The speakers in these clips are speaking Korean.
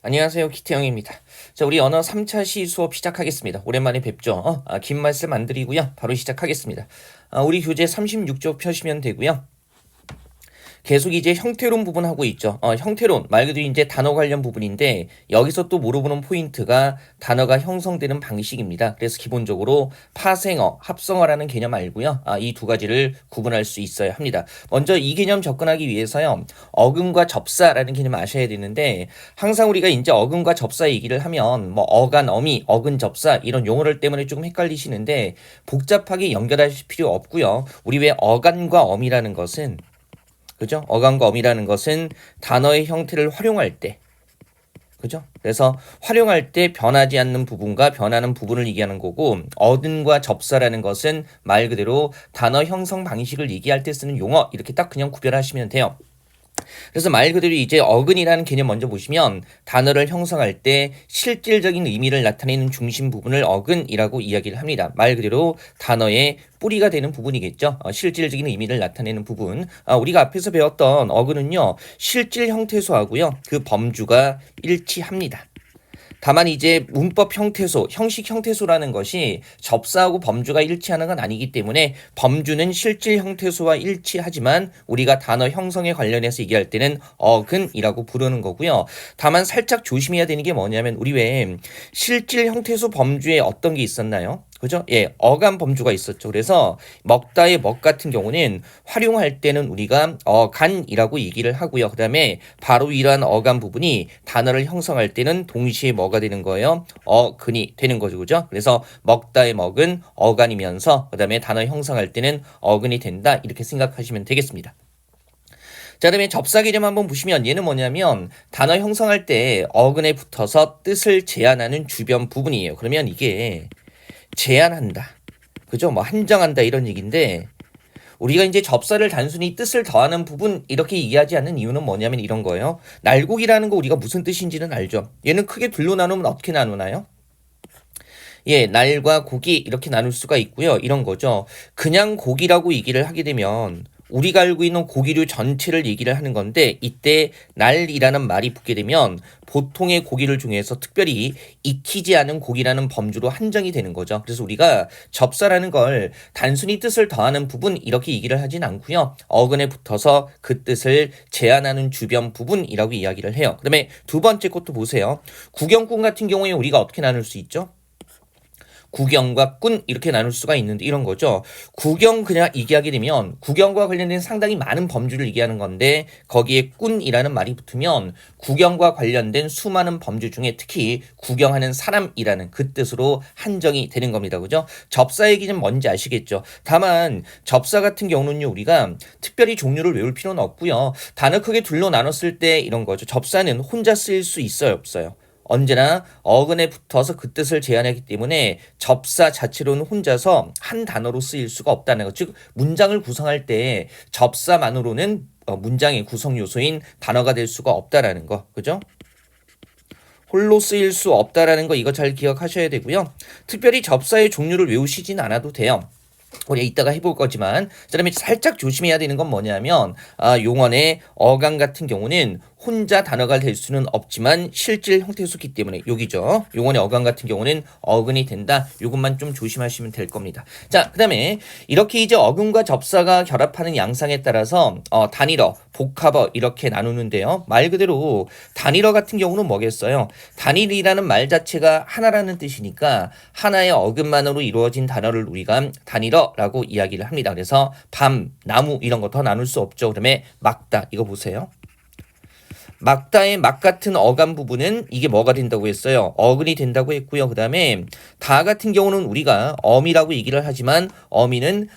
안녕하세요. 키트형입니다. 자, 우리 언어 3차 시 수업 시작하겠습니다. 오랜만에 뵙죠. 긴 말씀 안 드리고요. 바로 시작하겠습니다. 우리 교재 36쪽 펴시면 되고요. 계속 이제 형태론 부분 하고 있죠. 형태론 말 그대로 이제 단어 관련 부분인데 여기서 또 물어보는 포인트가 단어가 형성되는 방식입니다. 그래서 기본적으로 파생어, 합성어라는 개념 알고요. 이 두 가지를 구분할 수 있어야 합니다. 먼저 이 개념 접근하기 위해서요. 어근과 접사라는 개념을 아셔야 되는데 항상 우리가 이제 어근과 접사 얘기를 하면 뭐 어간, 어미, 어근, 접사 이런 용어를 때문에 조금 헷갈리시는데 복잡하게 연결하실 필요 없고요. 우리 왜 어간과 어미라는 것은 그죠? 어간과 어미라는 것은 단어의 형태를 활용할 때, 그죠? 그래서 활용할 때 변하지 않는 부분과 변하는 부분을 얘기하는 거고, 어근과 접사라는 것은 말 그대로 단어 형성 방식을 얘기할 때 쓰는 용어, 이렇게 딱 그냥 구별하시면 돼요. 그래서 말 그대로 이제 어근이라는 개념 먼저 보시면 단어를 형성할 때 실질적인 의미를 나타내는 중심 부분을 어근이라고 이야기를 합니다. 말 그대로 단어의 뿌리가 되는 부분이겠죠. 실질적인 의미를 나타내는 부분. 우리가 앞에서 배웠던 어근은요. 실질 형태소하고요. 그 범주가 일치합니다. 다만 이제 문법 형태소, 형식 형태소라는 것이 접사하고 범주가 일치하는 건 아니기 때문에 범주는 실질 형태소와 일치하지만 우리가 단어 형성에 관련해서 얘기할 때는 어근이라고 부르는 거고요. 다만 살짝 조심해야 되는 게 뭐냐면 우리 왜 실질 형태소 범주에 어떤 게 있었나요? 그죠? 예, 어간 범주가 있었죠. 그래서 먹다의 먹 같은 경우는 활용할 때는 우리가 어간이라고 얘기를 하고요. 그 다음에 바로 이러한 어간 부분이 단어를 형성할 때는 동시에 뭐가 되는 거예요? 어근이 되는 거죠. 그죠? 그래서 먹다의 먹은 어간이면서 그 다음에 단어 형성할 때는 어근이 된다. 이렇게 생각하시면 되겠습니다. 자, 그다음에 접사 개념 한번 보시면 얘는 뭐냐면 단어 형성할 때 어근에 붙어서 뜻을 제한하는 주변 부분이에요. 그러면 이게 제한한다. 그죠? 뭐 한정한다 이런 얘기인데 우리가 이제 접사를 단순히 뜻을 더하는 부분 이렇게 이해하지 않는 이유는 뭐냐면 이런 거예요. 날고기라는 거 우리가 무슨 뜻인지는 알죠. 얘는 크게 둘로 나누면 어떻게 나누나요? 예, 날과 고기 이렇게 나눌 수가 있고요. 이런 거죠. 그냥 고기라고 얘기를 하게 되면 우리가 알고 있는 고기류 전체를 얘기를 하는 건데 이때 날이라는 말이 붙게 되면 보통의 고기를 중에서 특별히 익히지 않은 고기라는 범주로 한정이 되는 거죠. 그래서 우리가 접사라는 걸 단순히 뜻을 더하는 부분 이렇게 얘기를 하진 않고요. 어근에 붙어서 그 뜻을 제한하는 주변 부분이라고 이야기를 해요. 그다음에 두 번째 것도 보세요. 구경꾼 같은 경우에 우리가 어떻게 나눌 수 있죠? 구경과 꾼 이렇게 나눌 수가 있는데 이런 거죠. 구경 그냥 얘기하게 되면 구경과 관련된 상당히 많은 범주를 얘기하는 건데 거기에 꾼이라는 말이 붙으면 구경과 관련된 수많은 범주 중에 특히 구경하는 사람이라는 그 뜻으로 한정이 되는 겁니다. 그죠? 접사 얘기는 뭔지 아시겠죠? 다만 접사 같은 경우는요 우리가 특별히 종류를 외울 필요는 없고요. 단어 크게 둘로 나눴을 때 이런 거죠. 접사는 혼자 쓰일 수 있어요, 없어요? 언제나 어근에 붙어서 그 뜻을 제한하기 때문에 접사 자체로는 혼자서 한 단어로 쓰일 수가 없다는 것. 즉 문장을 구성할 때 접사만으로는 문장의 구성 요소인 단어가 될 수가 없다라는 거. 그죠? 홀로 쓰일 수 없다라는 거 이거 잘 기억하셔야 되고요. 특별히 접사의 종류를 외우시진 않아도 돼요. 우리 이따가 해볼 거지만 그다음에 살짝 조심해야 되는 건 뭐냐면 용언의 어감 같은 경우는 혼자 단어가 될 수는 없지만 실질 형태소기 때문에 여기죠. 용언의 어감 같은 경우는 어근이 된다. 이것만 좀 조심하시면 될 겁니다. 자, 그다음에 이렇게 이제 어근과 접사가 결합하는 양상에 따라서 단일어, 복합어 이렇게 나누는데요. 말 그대로 단일어 같은 경우는 뭐겠어요? 단일이라는 말 자체가 하나라는 뜻이니까 하나의 어근만으로 이루어진 단어를 우리가 단일어라고 이야기를 합니다. 그래서 밤, 나무 이런 거 더 나눌 수 없죠. 그다음에 막다 이거 보세요. 막다의 막 같은 어감 부분은 이게 뭐가 된다고 했어요? 어근이 된다고 했고요. 그 다음에 다 같은 경우는 우리가 어미라고 얘기를 하지만 어미는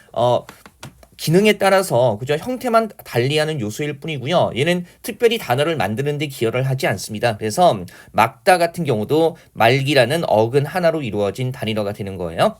기능에 따라서 그죠 형태만 달리하는 요소일 뿐이고요. 얘는 특별히 단어를 만드는 데 기여를 하지 않습니다. 그래서 막다 같은 경우도 말기라는 어근 하나로 이루어진 단일어가 되는 거예요.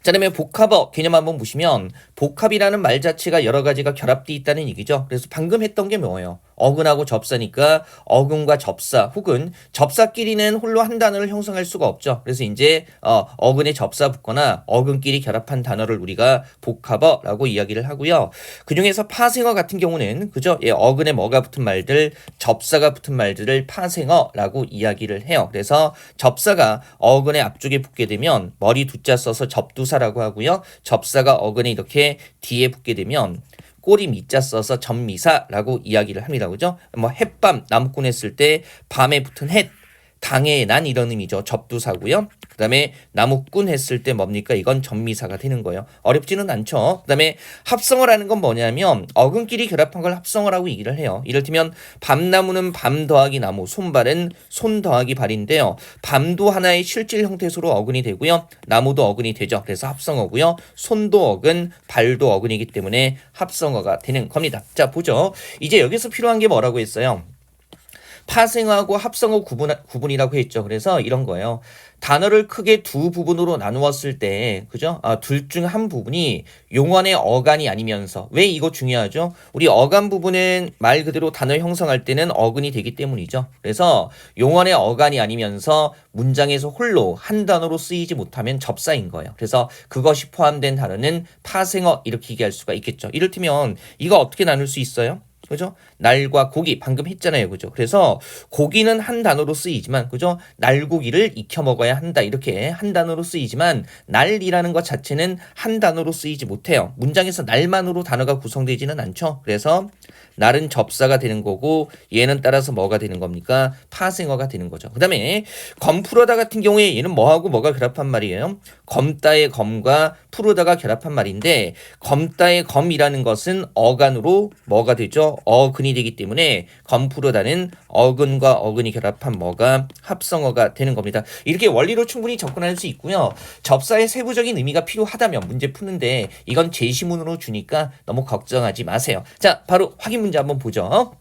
자, 그다음에 복합어 개념 한번 보시면 복합이라는 말 자체가 여러 가지가 결합되어 있다는 얘기죠. 그래서 방금 했던 게 뭐예요? 어근하고 접사니까 어근과 접사 혹은 접사끼리는 홀로 한 단어를 형성할 수가 없죠. 그래서 이제 어근에 접사 붙거나 어근끼리 결합한 단어를 우리가 복합어라고 이야기를 하고요. 그중에서 파생어 같은 경우는 그죠? 예, 어근에 뭐가 붙은 말들, 접사가 붙은 말들을 파생어라고 이야기를 해요. 그래서 접사가 어근의 앞쪽에 붙게 되면 머리 두자 써서 접두사라고 하고요. 접사가 어근에 이렇게 뒤에 붙게 되면 꼬리 밑자 써서 접미사라고 이야기를 합니다. 그죠? 뭐 햇밤 나무꾼 했을 때 밤에 붙은 햇 당해의 난 이런 의미죠. 접두사고요. 그 다음에 나무꾼 했을 때 뭡니까? 이건 접미사가 되는 거예요. 어렵지는 않죠. 그 다음에 합성어라는 건 뭐냐면 어근끼리 결합한 걸 합성어라고 얘기를 해요. 이를테면 밤나무는 밤 더하기 나무, 손발은 손 더하기 발인데요. 밤도 하나의 실질 형태소로 어근이 되고요. 나무도 어근이 되죠. 그래서 합성어고요. 손도 어근, 발도 어근이기 때문에 합성어가 되는 겁니다. 자, 보죠. 이제 여기서 필요한 게 뭐라고 했어요? 파생어하고 합성어 구분이라고 했죠. 그래서 이런 거예요. 단어를 크게 두 부분으로 나누었을 때, 그죠? 둘 중 한 부분이 용언의 어간이 아니면서, 왜 이거 중요하죠? 우리 어간 부분은 말 그대로 단어 형성할 때는 어근이 되기 때문이죠. 그래서 용언의 어간이 아니면서 문장에서 홀로 한 단어로 쓰이지 못하면 접사인 거예요. 그래서 그것이 포함된 단어는 파생어 이렇게 얘기할 수가 있겠죠. 이를테면 이거 어떻게 나눌 수 있어요? 그죠? 날과 고기 방금 했잖아요. 그죠? 그래서 고기는 한 단어로 쓰이지만 그죠? 날고기를 익혀 먹어야 한다. 이렇게 한 단어로 쓰이지만 날이라는 것 자체는 한 단어로 쓰이지 못해요. 문장에서 날만으로 단어가 구성되지는 않죠. 그래서 날은 접사가 되는 거고 얘는 따라서 뭐가 되는 겁니까? 파생어가 되는 거죠. 그 다음에 검푸르다 같은 경우에 얘는 뭐하고 뭐가 결합한 말이에요? 검다의 검과 푸르다가 결합한 말인데 검다의 검이라는 것은 어간으로 뭐가 되죠? 어근이 되기 때문에 검푸르다는 어근과 어근이 결합한 뭐가 합성어가 되는 겁니다. 이렇게 원리로 충분히 접근할 수 있고요. 접사의 세부적인 의미가 필요하다면 문제 푸는데 이건 제시문으로 주니까 너무 걱정하지 마세요. 자, 바로 확인 문제 한번 보죠.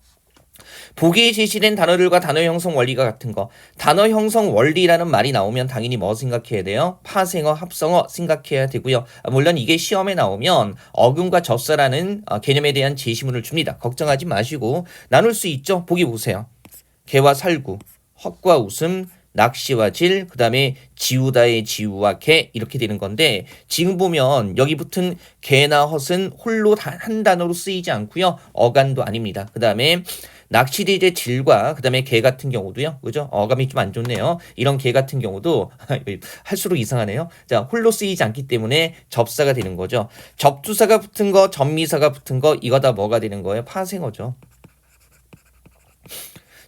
보기에 제시된 단어들과 단어 형성 원리가 같은 거. 단어 형성 원리라는 말이 나오면 당연히 뭐 생각해야 돼요? 파생어, 합성어 생각해야 되고요. 물론 이게 시험에 나오면 어근과 접사라는 개념에 대한 제시문을 줍니다. 걱정하지 마시고 나눌 수 있죠? 보기 보세요. 개와 살구, 헛과 웃음, 낚시와 질, 그 다음에 지우다의 지우와 개 이렇게 되는 건데 지금 보면 여기 붙은 개나 헛은 홀로 한 단어로 쓰이지 않고요. 어간도 아닙니다. 그 다음에 낚시대의 질과 그 다음에 개 같은 경우도요. 그죠? 어감이 좀 안 좋네요. 이런 개 같은 경우도 할수록 이상하네요. 자, 홀로 쓰이지 않기 때문에 접사가 되는 거죠. 접두사가 붙은 거, 접미사가 붙은 거 이거 다 뭐가 되는 거예요? 파생어죠.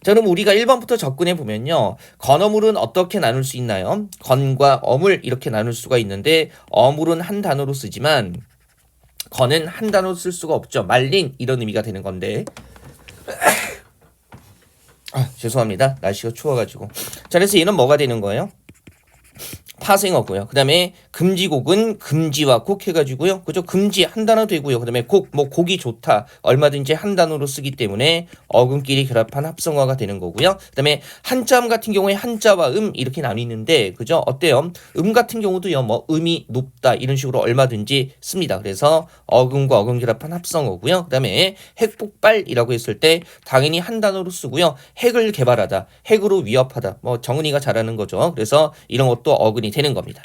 자, 그럼 우리가 1번부터 접근해 보면요. 건어물은 어떻게 나눌 수 있나요? 건과 어물 이렇게 나눌 수가 있는데 어물은 한 단어로 쓰지만 건은 한 단어로 쓸 수가 없죠. 말린 이런 의미가 되는 건데 죄송합니다. 날씨가 추워가지고. 자, 그래서 얘는 뭐가 되는 거예요? 파생어고요. 그 다음에 금지곡은 금지와 곡 해가지고요. 그죠? 금지 한 단어 되고요. 그 다음에 곡, 뭐 곡이 좋다. 얼마든지 한 단어로 쓰기 때문에 어근끼리 결합한 합성어가 되는 거고요. 그 다음에 한자음 같은 경우에 한자와 이렇게 나뉘는데 그죠? 어때요? 같은 경우도요. 뭐 음이 높다 이런 식으로 얼마든지 씁니다. 그래서 어근과 어근 결합한 합성어고요. 그 다음에 핵폭발이라고 했을 때 당연히 한 단어로 쓰고요. 핵을 개발하다, 핵으로 위협하다. 뭐 정은이가 잘하는 거죠. 그래서 이런 것도 어근이 되는 겁니다.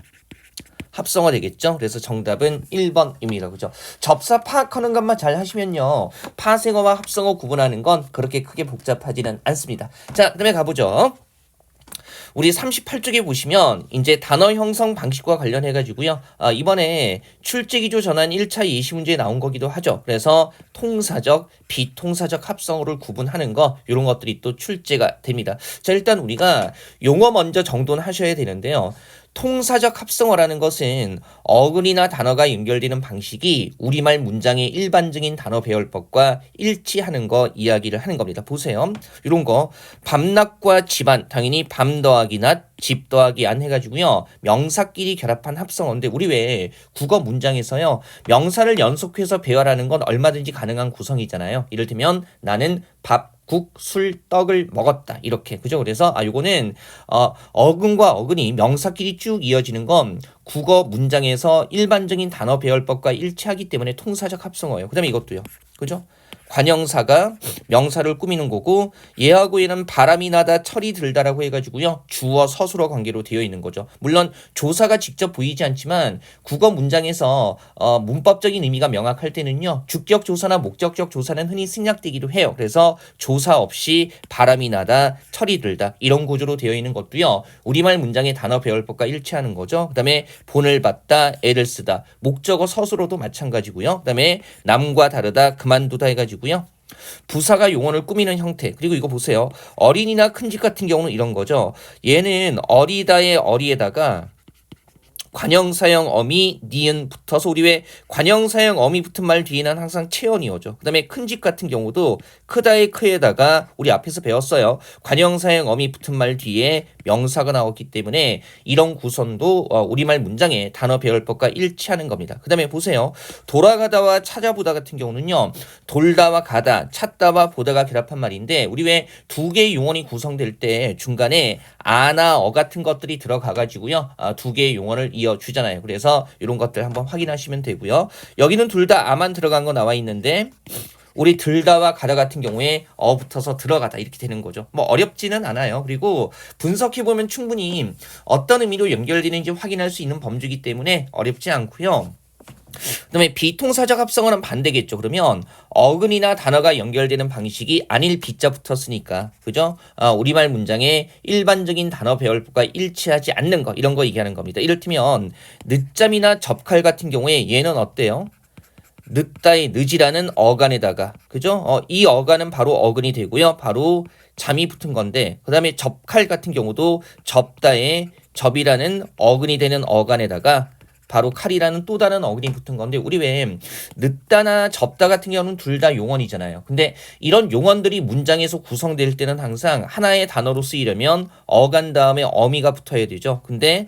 합성어 되겠죠? 그래서 정답은 1번입니다. 그죠? 접사 파악하는 것만 잘 하시면요. 파생어와 합성어 구분하는 건 그렇게 크게 복잡하지는 않습니다. 자, 그 다음에 가보죠. 우리 38쪽에 보시면 이제 단어 형성 방식과 관련해 가지고요. 이번에 출제기조 전환 1차 예시 문제에 나온 거기도 하죠. 그래서 통사적, 비통사적 합성어를 구분하는 거 이런 것들이 또 출제가 됩니다. 자, 일단 우리가 용어 먼저 정돈하셔야 되는데요. 통사적 합성어라는 것은 어근이나 단어가 연결되는 방식이 우리말 문장의 일반적인 단어 배열법과 일치하는 거 이야기를 하는 겁니다. 보세요. 이런 거 밤낮과 집안 당연히 밤 더하기 낮, 집 더하기 안 해가지고요. 명사끼리 결합한 합성어인데 우리 왜 국어 문장에서요. 명사를 연속해서 배열하는 건 얼마든지 가능한 구성이잖아요. 이를테면 나는 밥 국, 술, 떡을 먹었다. 이렇게. 그죠? 그래서, 요거는, 어근과 어근이 명사끼리 쭉 이어지는 건 국어 문장에서 일반적인 단어 배열법과 일치하기 때문에 통사적 합성어예요. 그 다음에 이것도요. 그죠? 관형사가 명사를 꾸미는 거고 얘하고 얘는 바람이 나다 철이 들다라고 해가지고요. 주어 서술어 관계로 되어 있는 거죠. 물론 조사가 직접 보이지 않지만 국어 문장에서 문법적인 의미가 명확할 때는요. 주격 조사나 목적격 조사는 흔히 생략되기도 해요. 그래서 조사 없이 바람이 나다 철이 들다 이런 구조로 되어 있는 것도요. 우리말 문장의 단어 배열법과 일치하는 거죠. 그 다음에 본을 받다 애를 쓰다 목적어 서술어도 마찬가지고요. 그 다음에 남과 다르다 그만두다 해가지고 부사가 용언을 꾸미는 형태. 그리고 이거 보세요. 어린이나 큰 집 같은 경우는 이런 거죠. 얘는 어리다의 어리에다가 관형사형 어미 니은 붙어서 우리 왜 관형사형 어미 붙은 말 뒤에는 항상 체언이 오죠. 그 다음에 큰 집 같은 경우도 크다의 크에다가 우리 앞에서 배웠어요. 관형사형 어미 붙은 말 뒤에 명사가 나왔기 때문에 이런 구성도 우리말 문장의 단어 배열법과 일치하는 겁니다. 그 다음에 보세요. 돌아가다와 찾아보다 같은 경우는요. 돌다와 가다, 찾다와 보다가 결합한 말인데 우리 왜 두 개의 용언이 구성될 때 중간에 아나 어 같은 것들이 들어가가지고요. 두 개의 용언을 이어주잖아요. 그래서 이런 것들 한번 확인하시면 되고요. 여기는 둘 다 아만 들어간 거 나와 있는데 우리 들다와 가다 같은 경우에 어 붙어서 들어가다 이렇게 되는 거죠. 뭐 어렵지는 않아요. 그리고 분석해보면 충분히 어떤 의미로 연결되는지 확인할 수 있는 범주이기 때문에 어렵지 않고요. 그다음에 비통사적 합성어는 반대겠죠. 그러면 어근이나 단어가 연결되는 방식이 안일 비자 붙었으니까 그죠? 우리말 문장의 일반적인 단어 배열법과 일치하지 않는 거 이런 거 얘기하는 겁니다. 이를테면 늦잠이나 접칼 같은 경우에 얘는 어때요? 늦다의 늦이라는 어간에다가 그죠? 이 어간은 바로 어근이 되고요. 바로 잠이 붙은 건데 그 다음에 접칼 같은 경우도 접다의 접이라는 어근이 되는 어간에다가 바로 칼이라는 또 다른 어근이 붙은 건데 우리 왜 늦다나 접다 같은 경우는 둘 다 용언이잖아요. 근데 이런 용언들이 문장에서 구성될 때는 항상 하나의 단어로 쓰이려면 어간 다음에 어미가 붙어야 되죠. 근데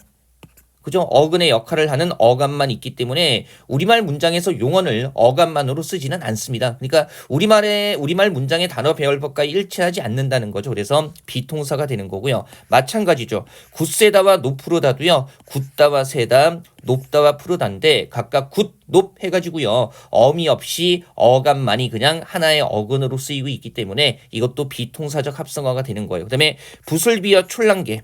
그죠? 어근의 역할을 하는 어간만 있기 때문에 우리말 문장에서 용언을 어간만으로 쓰지는 않습니다. 그러니까 우리말 문장의 단어 배열법과 일치하지 않는다는 거죠. 그래서 비통사가 되는 거고요. 마찬가지죠. 굳세다와 높으로다도요. 굳다와 세다, 높다와 푸르다인데 각각 굳, 높 해가지고요. 어미 없이 어간만이 그냥 하나의 어근으로 쓰이고 있기 때문에 이것도 비통사적 합성어가 되는 거예요. 그 다음에 부슬비어 촐랑개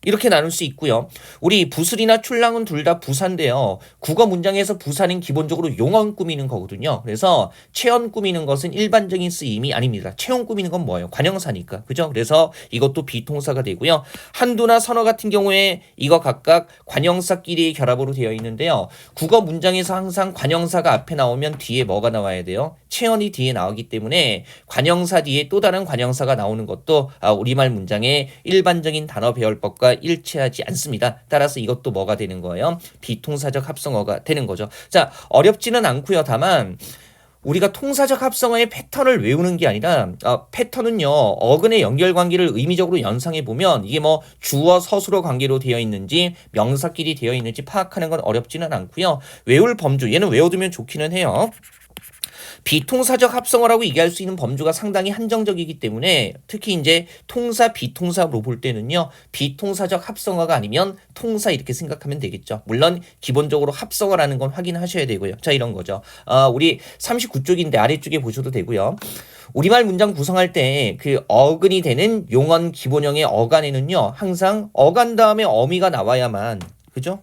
이렇게 나눌 수 있고요. 우리 부슬이나 출랑은 둘 다 부사인데요. 국어 문장에서 부사는 기본적으로 용언 꾸미는 거거든요. 그래서 체언 꾸미는 것은 일반적인 쓰임이 아닙니다. 체언 꾸미는 건 뭐예요? 관형사니까. 그죠? 그래서 이것도 비통사가 되고요. 한두나 선어 같은 경우에 이거 각각 관형사끼리의 결합으로 되어 있는데요. 국어 문장에서 항상 관형사가 앞에 나오면 뒤에 뭐가 나와야 돼요? 체언이 뒤에 나오기 때문에 관형사 뒤에 또 다른 관형사가 나오는 것도 우리말 문장의 일반적인 단어 배열법과 일치하지 않습니다. 따라서 이것도 뭐가 되는 거예요? 비통사적 합성어가 되는 거죠. 자, 어렵지는 않고요. 다만 우리가 통사적 합성어의 패턴을 외우는 게 아니라 패턴은요. 어근의 연결관계를 의미적으로 연상해 보면 이게 뭐 주어 서술어 관계로 되어 있는지 명사끼리 되어 있는지 파악하는 건 어렵지는 않고요. 외울 범주 얘는 외워두면 좋기는 해요. 비통사적 합성어라고 얘기할 수 있는 범주가 상당히 한정적이기 때문에 특히 이제 통사 비통사로 볼 때는요. 비통사적 합성어가 아니면 통사 이렇게 생각하면 되겠죠. 물론 기본적으로 합성어라는 건 확인하셔야 되고요. 자 이런 거죠. 우리 39쪽인데 아래쪽에 보셔도 되고요. 우리말 문장 구성할 때 그 어근이 되는 용언 기본형의 어간에는요. 항상 어간 다음에 어미가 나와야만 그죠?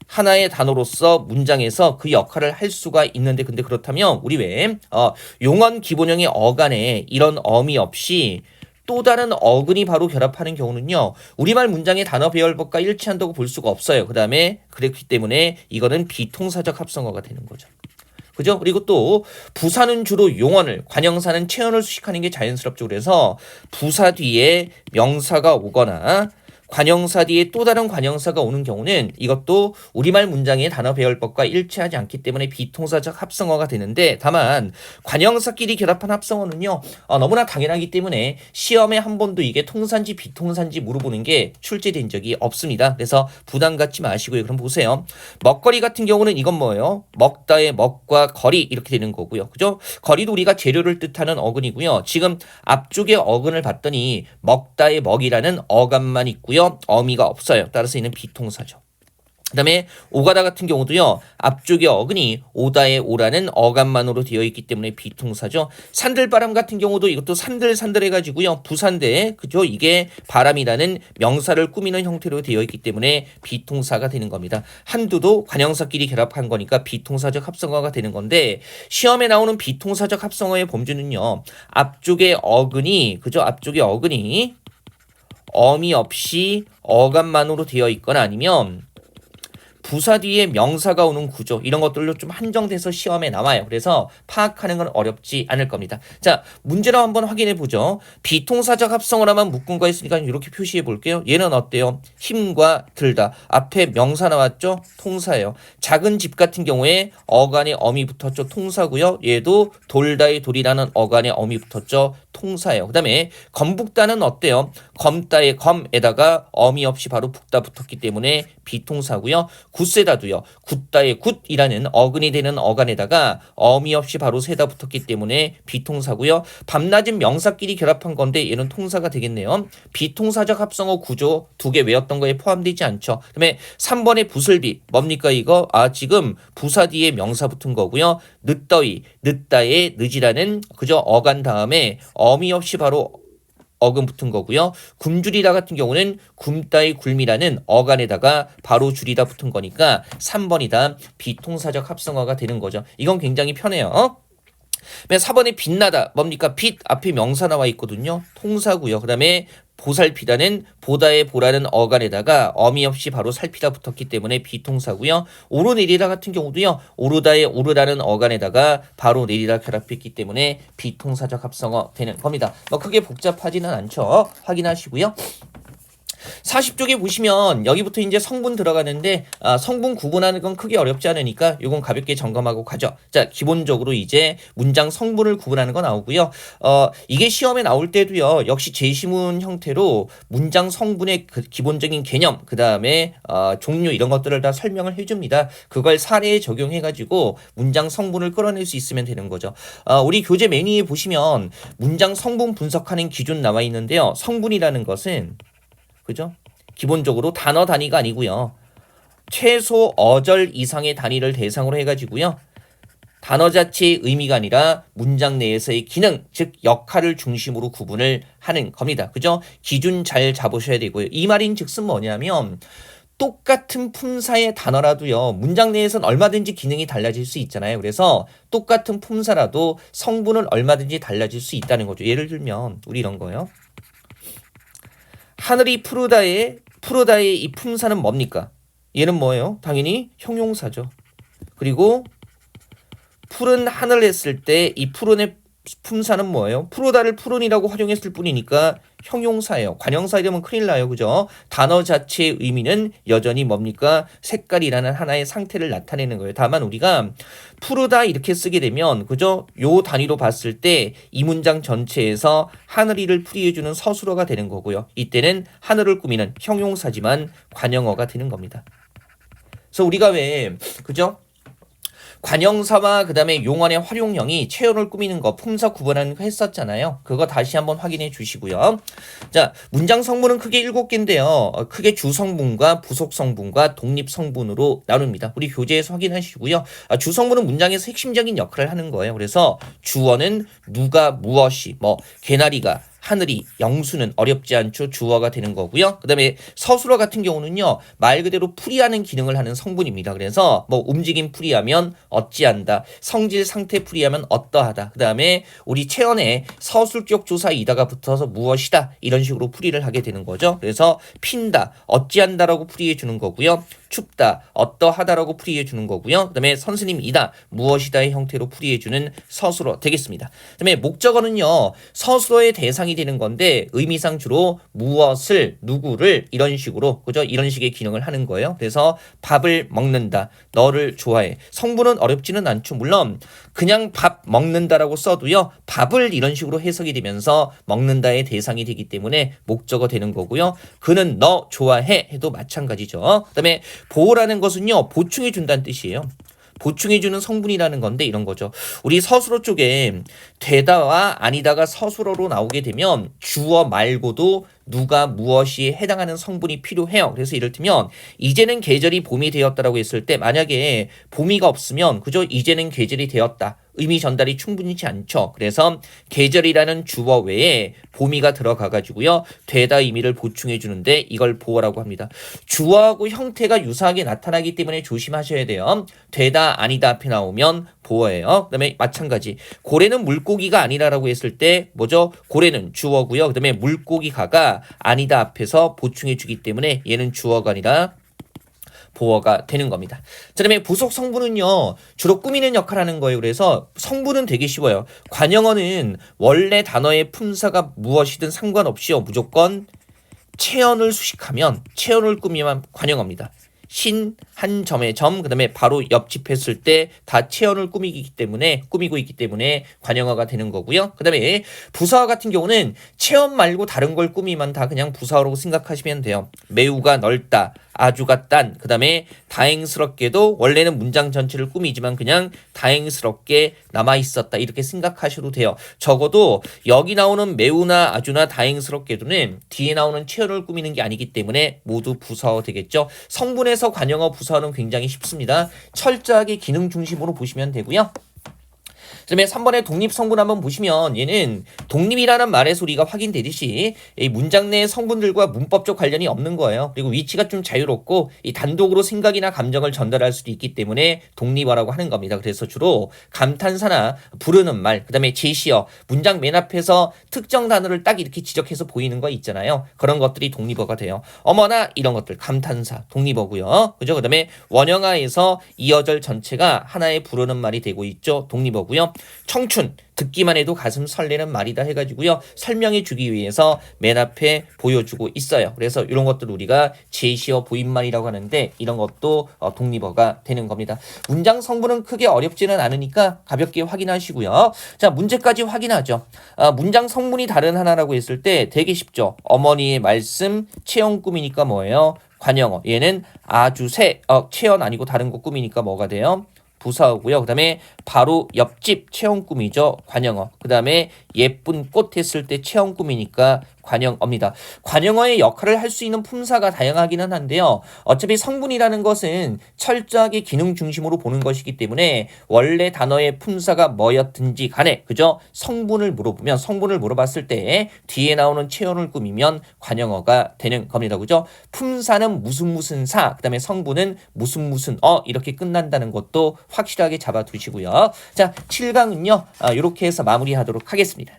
하나의 단어로서 문장에서 그 역할을 할 수가 있는데 근데 그렇다면 우리 왜 용언 기본형의 어간에 이런 어미 없이 또 다른 어근이 바로 결합하는 경우는요. 우리말 문장의 단어 배열법과 일치한다고 볼 수가 없어요. 그 다음에 그렇기 때문에 이거는 비통사적 합성어가 되는 거죠. 그죠? 그리고 또 부사는 주로 용언을, 관형사는 체언을 수식하는 게 자연스럽죠. 그래서 부사 뒤에 명사가 오거나 관형사 뒤에 또 다른 관형사가 오는 경우는 이것도 우리말 문장의 단어 배열법과 일치하지 않기 때문에 비통사적 합성어가 되는데 다만 관형사끼리 결합한 합성어는요 너무나 당연하기 때문에 시험에 한 번도 이게 통사인지 비통사인지 물어보는 게 출제된 적이 없습니다. 그래서 부담 갖지 마시고요. 그럼 보세요. 먹거리 같은 경우는 이건 뭐예요? 먹다의 먹과 거리 이렇게 되는 거고요. 그죠? 거리도 우리가 재료를 뜻하는 어근이고요. 지금 앞쪽에 어근을 봤더니 먹다의 먹이라는 어간만 있고요. 어미가 없어요. 따라서 이는 비통사죠. 그다음에 오가다 같은 경우도요. 앞쪽에 어근이 오다의 오라는 어간만으로 되어 있기 때문에 비동사죠. 산들바람 같은 경우도 이것도 산들산들 해가지고요. 부산대 그죠? 이게 바람이라는 명사를 꾸미는 형태로 되어 있기 때문에 비동사가 되는 겁니다. 한두도 관형사끼리 결합한 거니까 비동사적 합성어가 되는 건데 시험에 나오는 비동사적 합성어의 범주는요. 앞쪽에 어근이 그죠? 앞쪽에 어근이 어미 없이 어간만으로 되어 있거나 아니면 부사 뒤에 명사가 오는 구조 이런 것들로 좀 한정돼서 시험에 나와요. 그래서 파악하는 건 어렵지 않을 겁니다. 자, 문제로 한번 확인해 보죠. 비동사적 합성어라만 묶은 거 있으니까 이렇게 표시해 볼게요. 얘는 어때요? 힘과 들다. 앞에 명사 나왔죠? 통사예요. 작은 집 같은 경우에 어간에 어미 붙었죠? 통사고요. 얘도 돌다의 돌이라는 어간에 어미 붙었죠? 통사예요. 그 다음에 검북다는 어때요? 검다의 검에다가 어미 없이 바로 북다 붙었기 때문에 비동사고요. 굿세다도요. 굿다의 굿이라는 어근이 되는 어간에다가 어미 없이 바로 세다 붙었기 때문에 비동사고요. 밤낮은 명사끼리 결합한 건데 얘는 통사가 되겠네요. 비동사적 합성어 구조 두 개 외웠던 거에 포함되지 않죠. 그다음에 3번의 부슬비 뭡니까 이거? 지금 부사 뒤에 명사 붙은 거고요. 늦더위 늦다의 늦이라는 그저 어간 다음에 어미 없이 바로 어근 붙은 거고요. 굶주리다 같은 경우는 굶다의 굶이라는 어간에다가 바로 줄이다 붙은 거니까 3번이다. 비동사적 합성어가 되는 거죠. 이건 굉장히 편해요. 4번에 빛나다 뭡니까? 빛 앞에 명사 나와 있거든요. 통사고요. 그 다음에 보살피다는 보다의 보라는 어간에다가 어미 없이 바로 살피다 붙었기 때문에 비동사고요. 오르내리다 같은 경우도요. 오르다의 오르다는 어간에다가 바로 내리다 결합했기 때문에 비동사적 합성어 되는 겁니다. 크게 복잡하지는 않죠. 확인하시고요. 40쪽에 보시면 여기부터 이제 성분 들어가는데 성분 구분하는 건 크게 어렵지 않으니까 이건 가볍게 점검하고 가죠. 자, 기본적으로 이제 문장 성분을 구분하는 거 나오고요. 이게 시험에 나올 때도요. 역시 제시문 형태로 문장 성분의 그 기본적인 개념, 그다음에 종류 이런 것들을 다 설명을 해줍니다. 그걸 사례에 적용해가지고 문장 성분을 끌어낼 수 있으면 되는 거죠. 우리 교재 매뉴에 보시면 문장 성분 분석하는 기준 나와 있는데요. 성분이라는 것은 그죠? 기본적으로 단어 단위가 아니고요. 최소 어절 이상의 단위를 대상으로 해가지고요. 단어 자체의 의미가 아니라 문장 내에서의 기능, 즉 역할을 중심으로 구분을 하는 겁니다. 그죠? 기준 잘 잡으셔야 되고요. 이 말인 즉슨 뭐냐면 똑같은 품사의 단어라도요. 문장 내에서는 얼마든지 기능이 달라질 수 있잖아요. 그래서 똑같은 품사라도 성분은 얼마든지 달라질 수 있다는 거죠. 예를 들면 우리 이런 거요. 하늘이 푸르다의 이 품사는 뭡니까? 얘는 뭐예요? 당연히 형용사죠. 그리고 푸른 하늘 했을 때 이 푸른의 품사는 뭐예요? 푸르다를 푸른이라고 활용했을 뿐이니까 형용사예요. 관형사 이러면 큰일 나요. 그죠? 단어 자체의 의미는 여전히 뭡니까? 색깔이라는 하나의 상태를 나타내는 거예요. 다만 우리가 푸르다 이렇게 쓰게 되면 그죠? 요 단위로 봤을 때 이 문장 전체에서 하늘이를 풀이해주는 서술어가 되는 거고요. 이때는 하늘을 꾸미는 형용사지만 관형어가 되는 겁니다. 그래서 우리가 왜 그죠? 관형사와 그 다음에 용언의 활용형이 체온을 꾸미는 거 품사 구분하는 거 했었잖아요. 그거 다시 한번 확인해 주시고요. 자, 문장 성분은 크게 7개인데요. 크게 주성분과 부속성분과 독립성분으로 나눕니다. 우리 교재에서 확인하시고요. 주성분은 문장에서 핵심적인 역할을 하는 거예요. 그래서 주어는 누가 무엇이 개나리가 하늘이 영수는 어렵지 않죠. 주어가 되는 거고요. 그 다음에 서술어 같은 경우는요. 말 그대로 풀이하는 기능을 하는 성분입니다. 그래서 움직임 풀이하면 어찌한다. 성질 상태 풀이하면 어떠하다. 그 다음에 우리 체언에 서술격 조사이다가 붙어서 무엇이다. 이런 식으로 풀이를 하게 되는 거죠. 그래서 핀다. 어찌한다라고 풀이해 주는 거고요. 춥다, 어떠하다라고 풀이해 주는 거고요. 그 다음에 선생님이다, 무엇이다의 형태로 풀이해 주는 서술어 되겠습니다. 그 다음에 목적어는요. 서술어의 대상이 되는 건데 의미상 주로 무엇을, 누구를 이런 식으로 그죠? 이런 식의 기능을 하는 거예요. 그래서 밥을 먹는다, 너를 좋아해. 성분은 어렵지는 않죠. 물론 그냥 밥 먹는다라고 써도요. 밥을 이런 식으로 해석이 되면서 먹는다의 대상이 되기 때문에 목적어 되는 거고요. 그는 너 좋아해 해도 마찬가지죠. 그 다음에 보호라는 것은요. 보충해 준다는 뜻이에요. 보충해주는 성분이라는 건데 이런 거죠. 우리 서술어 쪽에 되다와 아니다가 서술어로 나오게 되면 주어 말고도 누가 무엇이 해당하는 성분이 필요해요. 그래서 이를테면 이제는 계절이 봄이 되었다라고 했을 때 만약에 봄이가 없으면 그저 이제는 계절이 되었다. 의미 전달이 충분치 않죠. 그래서 계절이라는 주어 외에 봄이가 들어가 가지고요. 되다 의미를 보충해 주는데 이걸 보어라고 합니다. 주어하고 형태가 유사하게 나타나기 때문에 조심하셔야 돼요. 되다 아니다 앞에 나오면 보어예요. 그다음에 마찬가지 고래는 물고기가 아니라라고 했을 때 뭐죠? 고래는 주어고요. 그다음에 물고기가가 아니다 앞에서 보충해 주기 때문에 얘는 주어가 아니라 보어가 되는 겁니다. 자, 그다음에 부속 성분은요. 주로 꾸미는 역할을 하는 거예요. 그래서 성분은 되게 쉬워요. 관형어는 원래 단어의 품사가 무엇이든 상관없이요. 무조건 체언을 수식하면 체언을 꾸미면 관형어입니다. 신, 한 점의 점, 그 다음에 바로 옆집했을 때 다 체언을 꾸미고 있기 때문에 관형어가 되는 거고요. 그 다음에 부사어 같은 경우는 체언 말고 다른 걸 꾸미면 다 그냥 부사어라고 생각하시면 돼요. 매우가 넓다, 아주가 딴, 그 다음에 다행스럽게도 원래는 문장 전체를 꾸미지만 그냥 다행스럽게 남아있었다 이렇게 생각하셔도 돼요. 적어도 여기 나오는 매우나 아주나 다행스럽게도는 뒤에 나오는 체언을 꾸미는 게 아니기 때문에 모두 부사어 되겠죠. 성분에서 관형어 부사어는 굉장히 쉽습니다. 철저하게 기능 중심으로 보시면 되고요. 그다음에 3번의 독립성분 한번 보시면 얘는 독립이라는 말의 소리가 확인되듯이 이 문장 내 성분들과 문법적 관련이 없는 거예요. 그리고 위치가 좀 자유롭고 이 단독으로 생각이나 감정을 전달할 수도 있기 때문에 독립어라고 하는 겁니다. 그래서 주로 감탄사나 부르는 말, 그다음에 제시어, 문장 맨 앞에서 특정 단어를 딱 이렇게 지적해서 보이는 거 있잖아요. 그런 것들이 독립어가 돼요. 어머나 이런 것들 감탄사 독립어고요. 그죠? 그다음에 원형어에서 이어절 전체가 하나의 부르는 말이 되고 있죠. 독립어고요. 청춘 듣기만 해도 가슴 설레는 말이다 해가지고요. 설명해 주기 위해서 맨 앞에 보여주고 있어요. 그래서 이런 것들 우리가 제시어 보임말이라고 하는데 이런 것도 독립어가 되는 겁니다. 문장 성분은 크게 어렵지는 않으니까 가볍게 확인하시고요. 자, 문제까지 확인하죠. 문장 성분이 다른 하나라고 했을 때 되게 쉽죠. 어머니의 말씀 체험 꾸미니까 뭐예요? 관형어. 얘는 아주 체언 아니고 다른 거 꾸미니까 뭐가 돼요? 부사어고요. 그 다음에 바로 옆집 체험 꾸미죠. 관형어. 그 다음에 예쁜 꽃 했을 때 체험 꾸미니까 관형어입니다. 관형어의 역할을 할 수 있는 품사가 다양하기는 한데요. 어차피 성분이라는 것은 철저하게 기능 중심으로 보는 것이기 때문에 원래 단어의 품사가 뭐였든지 간에 그죠? 성분을 물어봤을 때 뒤에 나오는 체언을 꾸미면 관형어가 되는 겁니다. 그죠? 품사는 무슨 사, 그 다음에 성분은 무슨 이렇게 끝난다는 것도 확실하게 잡아두시고요. 자, 7강은요. 이렇게 해서 마무리하도록 하겠습니다.